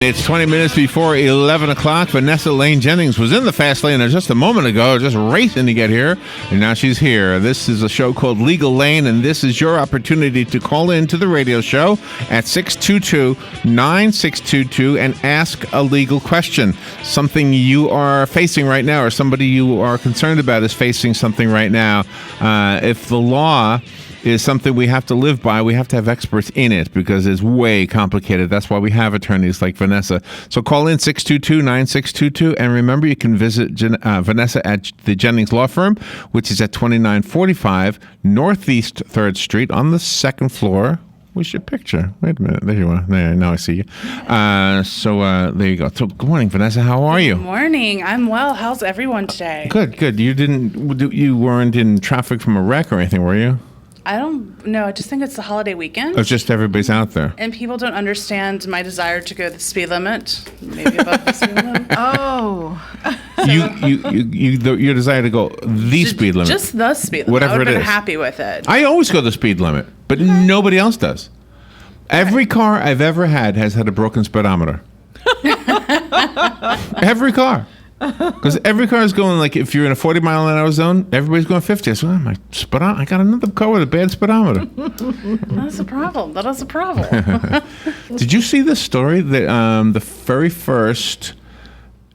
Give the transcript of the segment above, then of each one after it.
It's 20 minutes before 11 o'clock. Vanessa Lane Jennings was in the fast lane just a moment ago, just racing to get here, and now she's here. This is a show called Legal Lane, and this is your opportunity to call in to the radio show at 622-9622 and ask a legal question. Something you are facing right now, or somebody you are concerned about is facing something right now. If the law is something we have to live by, we have to have experts in it because it's way complicated. That's why we have attorneys like Vanessa. So call in 622-9622, and remember you can visit Vanessa at the Jennings Law Firm, which is at 2945 Northeast 3rd Street on the second floor. Where's your picture? Wait a minute. There you are. There, now I see you. So there you go. So good morning, Vanessa. How are you? Good morning. I'm well. How's everyone today? Good. You weren't in traffic from a wreck or anything, were you? I don't know. I just think it's the holiday weekend. It's just everybody's out there. And people don't understand my desire to go the speed limit, maybe above the speed limit. Oh. Your desire to go the speed limit. Just the speed limit. Whatever I would have it been is. happy with it. I always go the speed limit, but nobody else does. Every car I've ever had has had a broken speedometer. Every car. Because every car is going, like, if you're in a 40-mile-an-hour zone, everybody's going 50. So I got another car with a bad speedometer. That's a problem. That is a problem. Did you see this story that the very first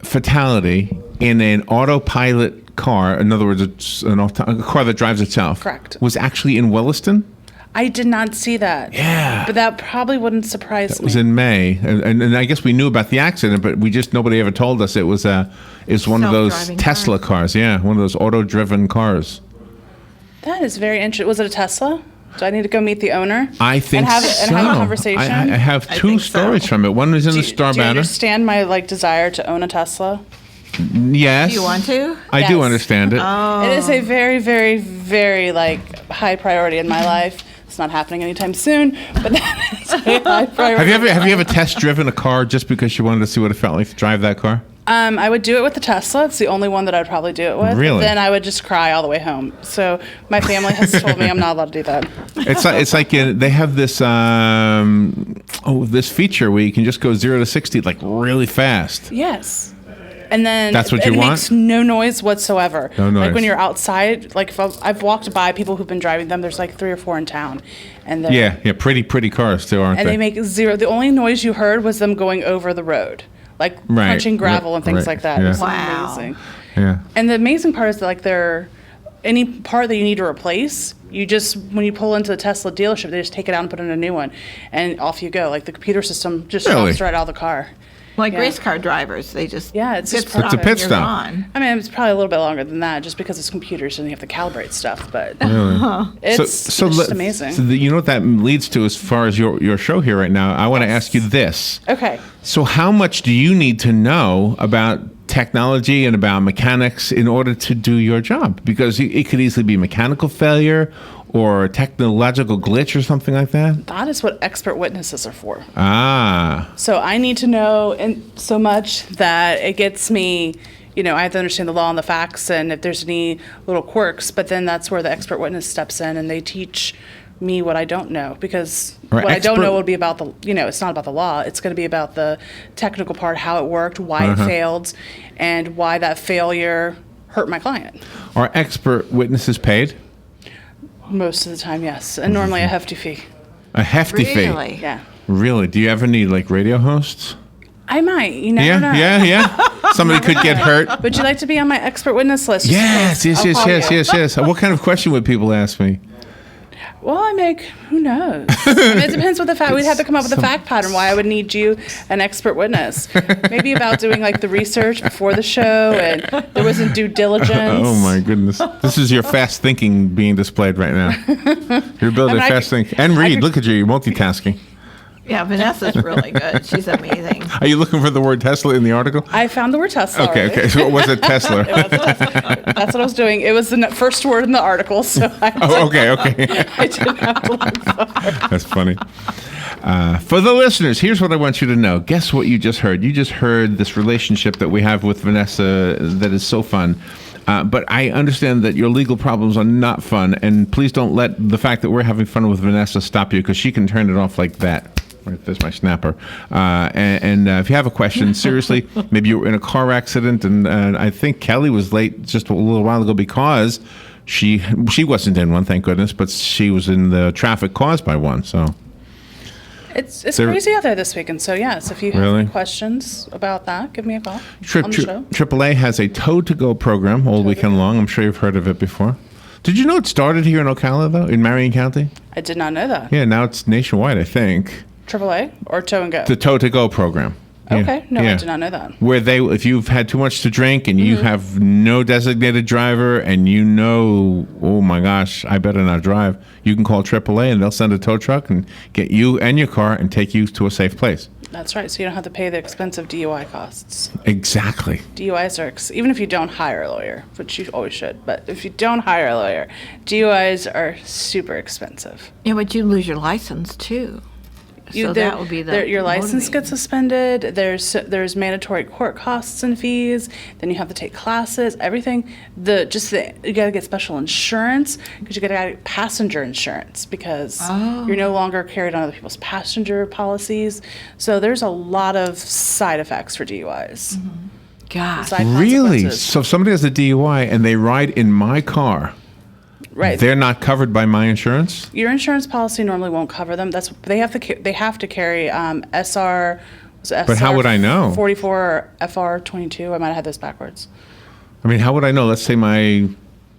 fatality in an autopilot car, in other words, it's a car that drives itself, Correct, was actually in Williston? I did not see that. Yeah. But that probably wouldn't surprise me. It was in May, and I guess we knew about the accident, but nobody ever told us it was one of those Tesla cars. Yeah, one of those auto-driven cars. That is very interesting. Was it a Tesla? Do I need to go meet the owner? I think and so. have a conversation? I have two stories from it. One was in the Star Do you Banner. understand my desire to own a Tesla? Yes. Do you want to? I do Yes. understand it. Oh. It is a very, very, very high priority in my life. It's not happening anytime soon, but that is a high priority. Have you ever test driven a car just because you wanted to see what it felt like to drive that car? I would do it with the Tesla. It's the only one that I'd probably do it with. Really? Then I would just cry all the way home. So my family has told me I'm not allowed to do that. It's like they have this this feature where you can just go 0 to 60 like really fast. Yes. And then That's what you it want? makes no noise whatsoever. No noise. Like when you're outside, like if I've walked by people who've been driving them, there's like 3 or 4 in town. And Yeah, pretty cars too, aren't and they? they make zero. The only noise you heard was them going over the road, like Right. punching gravel and things Right. like that. Yeah. It was Wow. amazing. Yeah. And the amazing part is that any part that you need to replace, you just, when you pull into the Tesla dealership, they just take it out and put in a new one, and off you go. Like the computer system just Really? stops right out of the car. Like Yeah. race car drivers, they just Yeah, it's just put It's a on pit and you're stop. gone. I mean, it's probably a little bit longer than that, just because it's computers and you have to calibrate stuff. But Really? it's just amazing. So you know what that leads to as far as your show here right now? I want to ask you this. Okay. So how much do you need to know about technology and about mechanics in order to do your job? Because it could easily be mechanical failure or a technological glitch or something like that. That is what expert witnesses are for. Ah. So I need to know so much that it gets me, I have to understand the law and the facts and if there's any little quirks, but then that's where the expert witness steps in and they teach me what I don't know, because what I don't know will be about it's not about the law. It's going to be about the technical part, how it worked, why it failed, and why that failure hurt my client. Are expert witnesses paid? Most of the time, yes. And normally a hefty fee. A hefty fee? Really? Yeah. Really? Do you ever need radio hosts? I might. You never know. Yeah. Somebody could get hurt. Would you like to be on my expert witness list? Yes. I'll call you. Yes. What kind of question would people ask me? Well, who knows? I mean, it depends what the fact. We'd have to come up with a fact pattern why I would need you, an expert witness. Maybe about doing the research before the show, and there wasn't due diligence. Oh my goodness! This is your fast thinking being displayed right now. Your ability to fast think and read. Look at you, you're multitasking. Yeah, Vanessa's really good. She's amazing. Are you looking for the word Tesla in the article? I found the word Tesla. Okay. So what was it, Tesla? It was Tesla. That's what I was doing. It was the first word in the article, so I didn't have to look far. That's funny. For the listeners, here's what I want you to know. Guess what you just heard? You just heard this relationship that we have with Vanessa that is so fun. But I understand that your legal problems are not fun, and please don't let the fact that we're having fun with Vanessa stop you, because she can turn it off like that. Right, there's my snapper. If you have a question, seriously, maybe you were in a car accident, and I think Kelly was late just a little while ago because she wasn't in one, thank goodness, but she was in the traffic caused by one. So It's crazy out there this weekend. So yes, if you have Really? any questions about that, give me a call on the show. AAA has a Tow to Go program all weekend long. I'm sure you've heard of it before. Did you know it started here in Ocala, though, in Marion County? I did not know that. Yeah, now it's nationwide, I think. AAA or Tow and Go? The Tow to Go program. Yeah. Okay. No, I Yeah. did not know that. Where if you've had too much to drink and you have no designated driver and you know, oh my gosh, I better not drive, you can call AAA and they'll send a tow truck and get you and your car and take you to a safe place. That's right. So you don't have to pay the expensive DUI costs. Exactly. DUIs are, even if you don't hire a lawyer, which you always should, but if you don't hire a lawyer, DUIs are super expensive. Yeah, but you lose your license too. So that would be your license motivator. gets suspended. There's mandatory court costs and fees. Then you have to take classes. Everything. You got to get special insurance because you got to get passenger insurance because you're no longer carried on other people's passenger policies. So there's a lot of side effects for DUIs. God. Side Really? consequences. So if somebody has a DUI and they ride in my car, Right. they're not covered by my insurance? Your insurance policy normally won't cover them. They have to carry SR. But how would I know? 44 or FR 22. I might have had those backwards. I mean, how would I know? Let's say my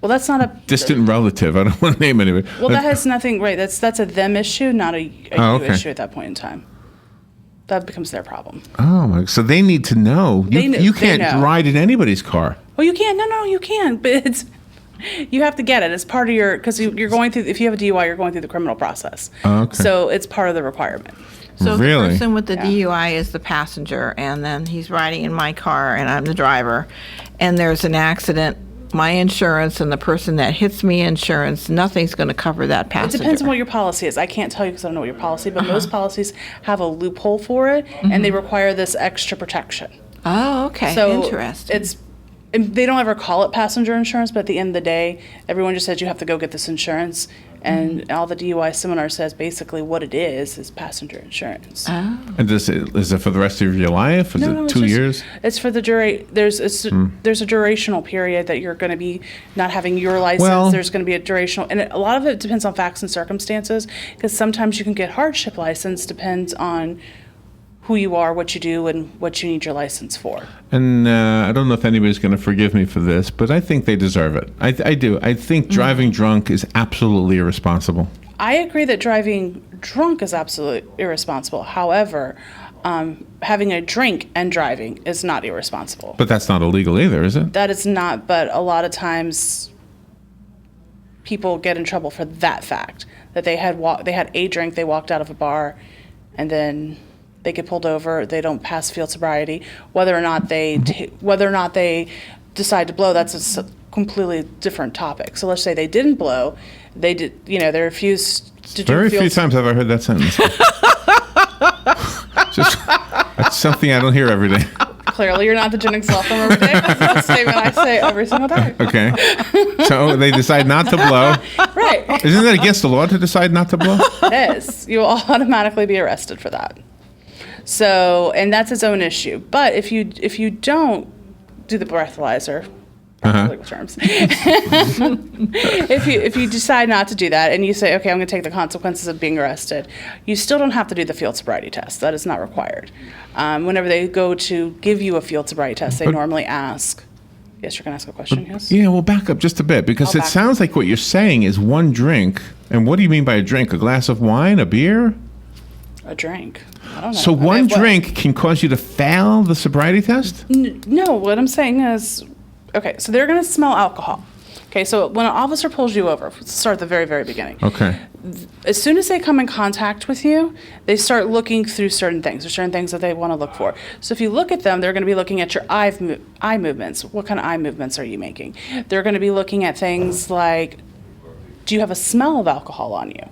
Well, that's not a distant relative. I don't want to name anybody. Well, that has nothing. Right. That's a them issue, not a Oh, you okay. issue at that point in time. That becomes their problem. Oh, my. So they need to know. You They can't know. ride in anybody's car. Well, you can. No, you can. But you have to get it as part of your because you're going through. If you have a DUI, you're going through the criminal process. Oh, okay. So it's part of the requirement. So Really? the person with the Yeah. DUI is the passenger, and then he's riding in my car, and I'm the driver, and there's an accident. My insurance and the person that hits me insurance, nothing's going to cover that It passenger. depends on what your policy is. I can't tell you because I don't know what your policy. But most policies have a loophole for it, and they require this extra protection. Oh, okay. So Interesting. and they don't ever call it passenger insurance, but at the end of the day, everyone just says you have to go get this insurance. And all the DUI seminar says basically what it is passenger insurance. And is it for the rest of your life? Is it it's 2 just- years? It's for the there's a durational period that you're going to be not having your license. Well- There's going to be a durational, and a lot of it depends on facts and circumstances. Because sometimes you can get hardship license, depends on who you are, what you do, and what you need your license for. And I don't know if anybody's going to forgive me for this, but I think they deserve it. I do. I think driving drunk is absolutely irresponsible. I agree that driving drunk is absolutely irresponsible. However, having a drink and driving is not irresponsible. But that's not illegal either, is it? That is not, but a lot of times people get in trouble for that fact that they had a drink, they walked out of a bar, and then they get pulled over. They don't pass field sobriety. Whether or not they decide to blow, that's a completely different topic. So let's say they didn't blow, they did. They refused to do Very field few times have I heard that sentence. That's something I don't hear every day. Clearly, you're not the Jennings law firm every day. That's a statement I say every single day. Okay. So they decide not to blow. Right. Isn't that against the law to decide not to blow? It is. You will automatically be arrested for that. So, and that's its own issue. But if you don't do the breathalyzer, legal terms, if you decide not to do that and you say, okay, I'm going to take the consequences of being arrested, you still don't have to do the field sobriety test. That is not required. Whenever they go to give you a field sobriety test, they normally ask. Yes, you're going to ask a question. Yes. Yeah, well, back up just a bit because I'll it back sounds like what you're saying is one drink. And what do you mean by a drink? A glass of wine? A beer? A drink. I don't know. So I mean, one what- drink can cause you to fail the sobriety test? No, what I'm saying is, okay, so they're going to smell alcohol. Okay, so when an officer pulls you over, let's start at the very, very beginning. Okay. As soon as they come in contact with you, they start looking through certain things. There's certain things that they want to look for. So if you look at them, they're going to be looking at your eye movements. What kind of eye movements are you making? They're going to be looking at things like, Do you have a smell of alcohol on you?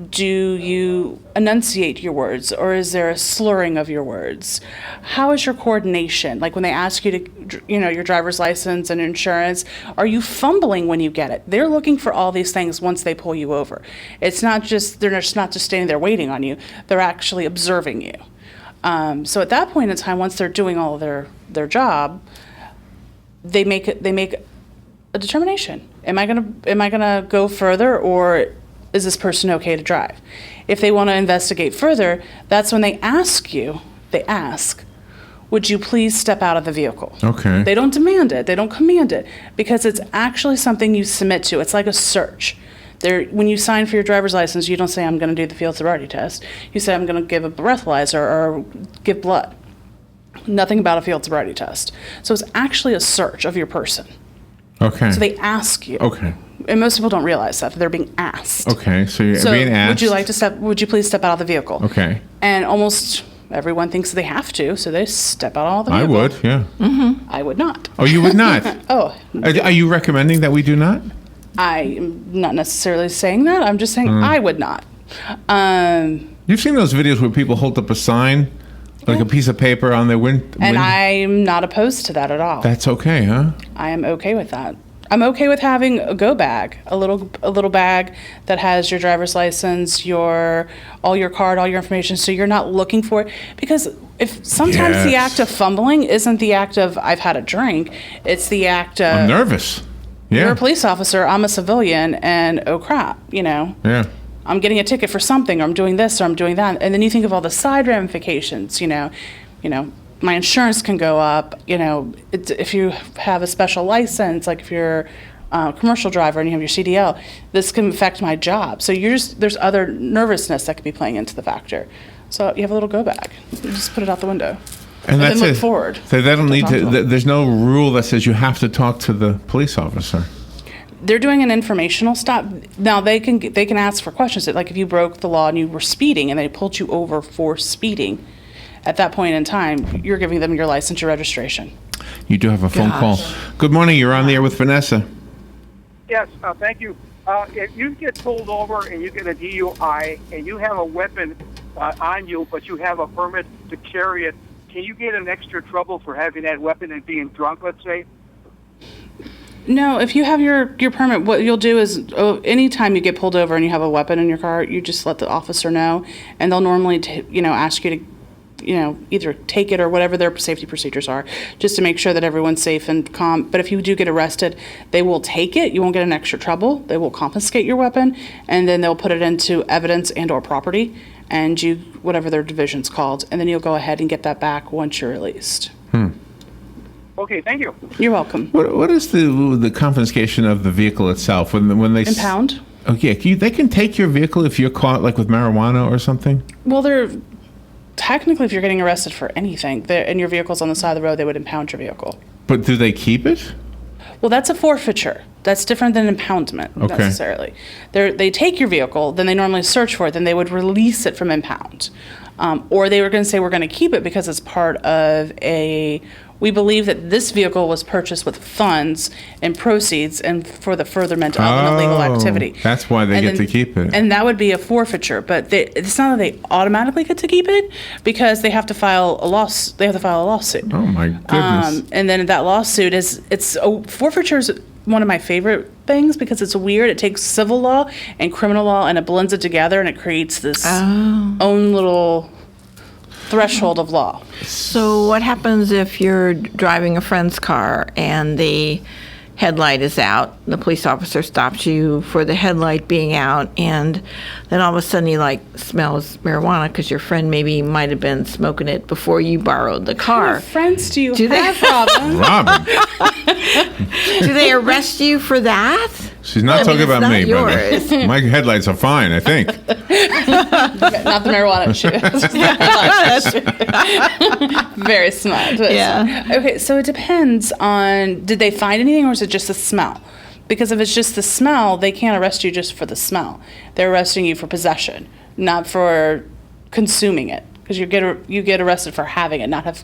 Do you enunciate your words, or is there a slurring of your words? How is your coordination? Like when they ask you to, your driver's license and insurance, are you fumbling when you get it? They're looking for all these things once they pull you over. It's not just, they're just not just standing there waiting on you. They're actually observing you. So at that point in time, once they're doing all of their job, they make a determination. Am I gonna go further, or is this person okay to drive? If they want to investigate further, that's when they ask, would you please step out of the vehicle? Okay. They don't demand it, they don't command it, because it's actually something you submit to. It's like a search. When you sign for your driver's license, you don't say, I'm going to do the field sobriety test. You say, I'm going to give a breathalyzer or give blood. Nothing about a field sobriety test. So it's actually a search of your person. Okay. So they ask you. Okay. And most people don't realize that they're being asked. Okay, so you're being asked. Would you please step out of the vehicle? Okay. And almost everyone thinks they have to, so they step out of the I vehicle. would, yeah. Mm-hmm. I would not. Oh, you would not? Oh. Are you recommending that we do not? I'm not necessarily saying that. I'm just saying I would not. You've seen those videos where people hold up a sign, like a piece of paper on their window? And I'm not opposed to that at all. That's okay, huh? I am okay with that. I'm okay with having a go bag, a little bag that has your driver's license, all your card, all your information, so you're not looking for it. Because if sometimes the act of fumbling isn't the act of I've had a drink, it's the act of I'm nervous. Yeah. You're a police officer, I'm a civilian, and oh crap, Yeah. I'm getting a ticket for something, or I'm doing this, or I'm doing that, and then you think of all the side ramifications. My insurance can go up. If you have a special license, like if you're a commercial driver and you have your CDL, this can affect my job. So there's other nervousness that could be playing into the factor. So you have a little go bag. You just put it out the window. And that's then look it. forward. So they don't need talk to to. them. There's no rule that says you have to talk to the police officer. They're doing an informational stop. Now they can ask for questions. Like if you broke the law and you were speeding and they pulled you over for speeding, at that point in time, you're giving them your license, your registration. You do have a phone call. Good morning. You're on the air with Vanessa. Yes, thank you. If you get pulled over and you get a DUI and you have a weapon on you, but you have a permit to carry it, can you get an extra trouble for having that weapon and being drunk, let's say? No, if you have your permit, what you'll do is anytime you get pulled over and you have a weapon in your car, you just let the officer know, and they'll normally ask you to either take it or whatever their safety procedures are, just to make sure that everyone's safe and calm. But if you do get arrested, they will take it. You won't get an extra trouble. They will confiscate your weapon, and then they'll put it into evidence and or property, and whatever their division's called, and then you'll go ahead and get that back once you're released. Okay, thank you. You're welcome. What is the confiscation of the vehicle itself when they Impound? Okay, they can take your vehicle if you're caught like with marijuana or something. Well, technically, if you're getting arrested for anything and your vehicle's on the side of the road, they would impound your vehicle. But do they keep it? Well, that's a forfeiture. That's different than impoundment necessarily. They take your vehicle, then they normally search for it, then they would release it from impound. Or they were going to say, we're going to keep it because it's part of we believe that this vehicle was purchased with funds and proceeds and for the furtherment of an illegal activity. That's why they get to keep it. And that would be a forfeiture, but it's not that they automatically get to keep it because they have to file a lawsuit. Oh my goodness. And then that lawsuit forfeiture is one of my favorite things because it's weird. It takes civil law and criminal law and it blends it together and it creates this own little threshold of law. So what happens if you're driving a friend's car and the headlight is out? The police officer stops you for the headlight being out, and then all of a sudden he smells marijuana because your friend maybe might have been smoking it before you borrowed the car. What friends do you Do they- have, Robin? Robin, Do they arrest you for that? she's not talking it's about not me, yours. brother. My headlights are fine, I think. Not the marijuana issue. Very smart. Yeah. Okay, so it depends on, did they find anything or is it just the smell? Because if it's just the smell, they can't arrest you just for the smell. They're arresting you for possession, not for consuming it. Because you get arrested for having it, not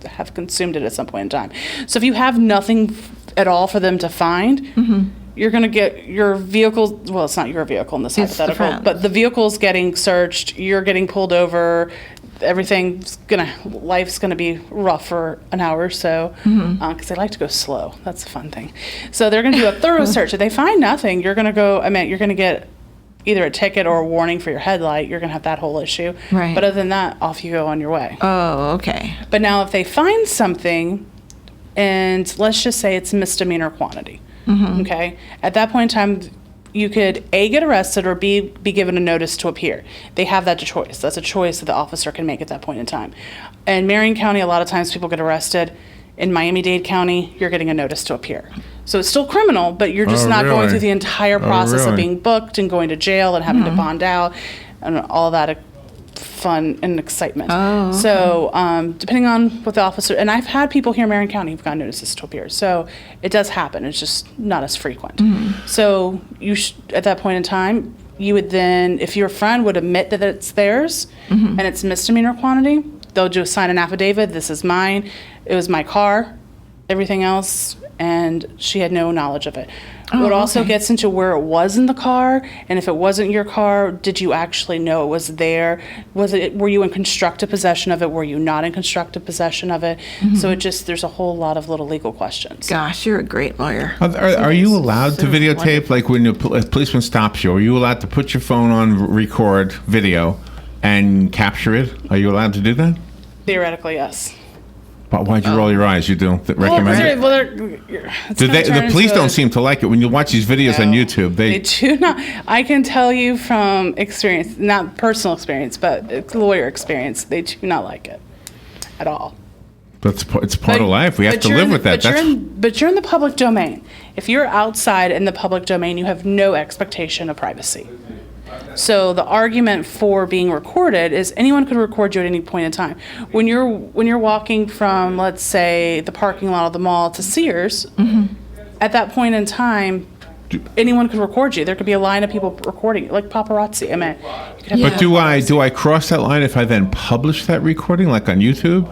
have consumed it at some point in time. So if you have nothing at all for them to find, you're going to get your vehicle, well, it's not your vehicle in this It's the hypothetical, friend's. but the vehicle's getting searched, you're getting pulled over, life's gonna be rough for an hour or so, because they like to go slow. That's a fun thing. So they're gonna do a thorough search. If they find nothing, you're gonna get either a ticket or a warning for your headlight. You're gonna have that whole issue. Right. But other than that, off you go on your way. Oh, okay. But now if they find something, and let's just say it's misdemeanor quantity, okay? At that point in time, you could A, get arrested, or B, be given a notice to appear. They have that choice. That's a choice that the officer can make at that point in time. In Marion County, a lot of times people get arrested. In Miami-Dade County, you're getting a notice to appear. So it's still criminal, but you're just not going really? through the entire process of really? being booked and going to jail and having to bond out and all that fun and excitement. Oh, okay. So depending on what the officer, and I've had people here in Marion County who've gotten notices to appear. So it does happen. It's just not as frequent. So at that point in time, you would then, if your friend would admit that it's theirs and it's misdemeanor quantity, they'll just sign an affidavit. This is mine. It was my car. Everything else, and she had no knowledge of it. It also gets into where it was in the car, and if it wasn't your car, did you actually know it was there? Were you in constructive possession of it? Were you not in constructive possession of it? So there's a whole lot of little legal questions. Gosh, you're a great lawyer. Are you allowed to So videotape? Like when a policeman stops you, are you allowed to put your phone on record video and capture it? Are you allowed to do that? Theoretically, yes. But why'd you roll your eyes? You don't recommend it? The police don't seem to like it. When you watch these videos on YouTube, They do not. I can tell you from experience, not personal experience, but lawyer experience, they do not like it at all. it's part of life. We have to live with that. But you're in the public domain. If you're outside in the public domain, you have no expectation of privacy. So the argument for being recorded is anyone could record you at any point in time. When you're walking from, let's say, the parking lot of the mall to Sears, at that point in time, anyone could record you. There could be a line of people recording you, like paparazzi. I mean, you could have But do I cross that line if I then publish that recording, like on YouTube?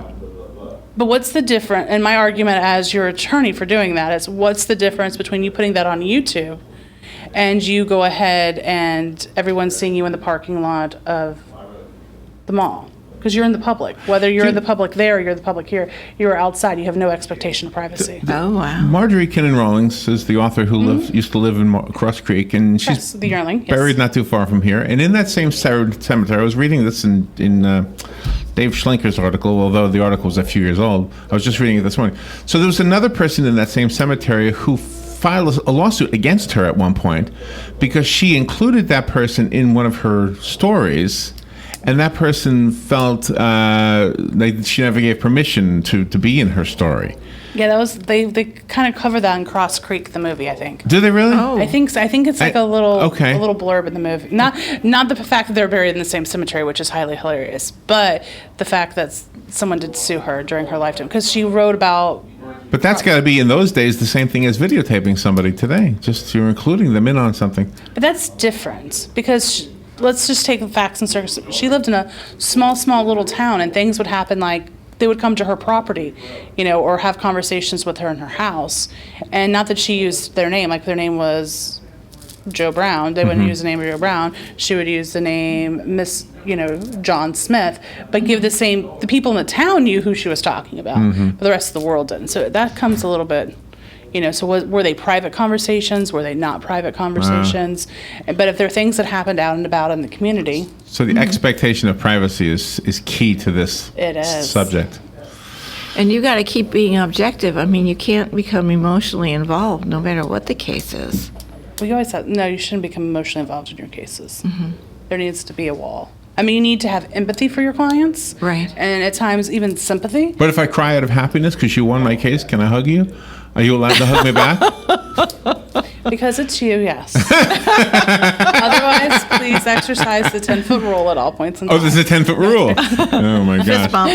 But what's the difference? And my argument as your attorney for doing that is, what's the difference between you putting that on YouTube and you go ahead and everyone's seeing you in the parking lot of the mall? Because you're in the public. Whether you're in the public there or you're the public here, you're outside. You have no expectation of privacy. Oh, wow. Marjorie Kinnan Rawlings is the author who used to live in Cross Creek, and she's Yes, the Yearling. Yes. buried not too far from here. And in that same cemetery, I was reading this in Dave Schlenker's article, although the article was a few years old. I was just reading it this morning. So there was another person in that same cemetery who filed a lawsuit against her at one point because she included that person in one of her stories, and that person felt she never gave permission to be in her story. Yeah, that was they kind of cover that in Cross Creek, the movie, I think. Do they really? Oh. I think so. I think it's like a little blurb in the movie. Not the fact that they're buried in the same cemetery, which is highly hilarious, but the fact that someone did sue her during her lifetime because she wrote about. But that's got to be in those days the same thing as videotaping somebody today. Just you're including them in on something. But that's different because let's just take the facts and circumstances. She lived in a small little town, and things would happen like they would come to her property, or have conversations with her in her house. And not that she used their name, like their name was Joe Brown. They wouldn't use the name of Joe Brown. She would use the name John Smith, but the people in the town knew who she was talking about, but the rest of the world didn't. So that comes a little bit, so were they private conversations? Were they not private conversations? But if there are things that happened out and about in the community. So the expectation of privacy is key to this subject. And you got to keep being objective. I mean, you can't become emotionally involved no matter what the case is. Well, you always have, no, you shouldn't become emotionally involved in your cases. There needs to be a wall. I mean, you need to have empathy for your clients. Right. And at times, even sympathy. But if I cry out of happiness because you won my case, can I hug you? Are you allowed to hug me back? Because it's you, yes. Otherwise, please exercise the 10-foot rule at all points in time. Oh, there's a 10-foot rule. Oh, my Fist gosh. bump.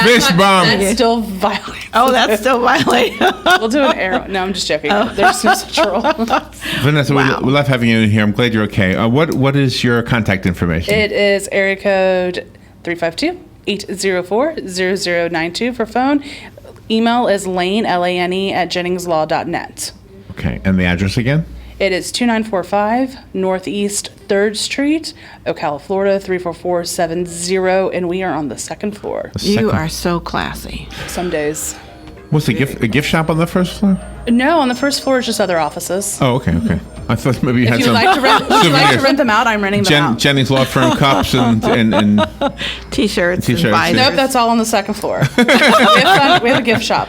Fist bump. That's still violent. Oh, that's still violent. We'll do an arrow. No, I'm just joking. There's no such rule. Vanessa, we love having you in here. I'm glad you're okay. What is your contact information? It is area code 352-804-0092 for phone. Email is lane, Lane, @jenningslaw.net. Okay. And the address again? It is 2945 Northeast 3rd Street, Ocala, Florida 34470, and we are on the second floor. You are so classy. Some days. What's a gift shop on the first floor? No, on the first floor is just other offices. Oh, okay. I thought maybe you had If you some would like to rent, would you like to souvenirs. rent them out? I'm renting them out. Jennings Law Firm cups and T-shirts, T-shirts, and visors. Nope, that's all on the second floor. we have a gift shop.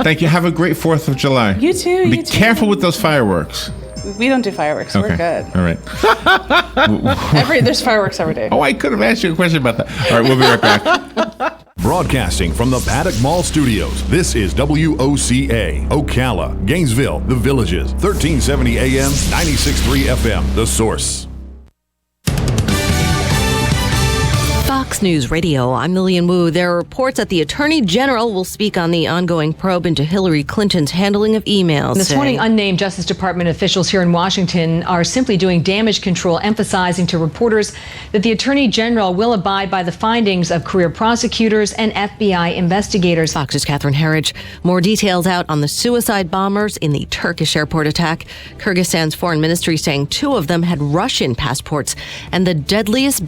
thank you. Have a great 4th of July. You too. Be you too. careful with those fireworks. We don't do fireworks. Okay. We're good. All right. There's fireworks every day. Oh, I could have asked you a question about that. All right, we'll be right back. Broadcasting from the Paddock Mall Studios, this is WOCA, Ocala, Gainesville, The Villages, 1370 AM, 96.3 FM, The Source. Fox News Radio, I'm Lillian Wu. There are reports that the Attorney General will speak on the ongoing probe into Hillary Clinton's handling of emails. This morning, unnamed Justice Department officials here in Washington are simply doing damage control, emphasizing to reporters that the Attorney General will abide by the findings of career prosecutors and FBI investigators. Fox's Catherine Herridge. More details out on the suicide bombers in the Turkish airport attack. Kyrgyzstan's foreign ministry saying 2 of them had Russian passports, and the deadliest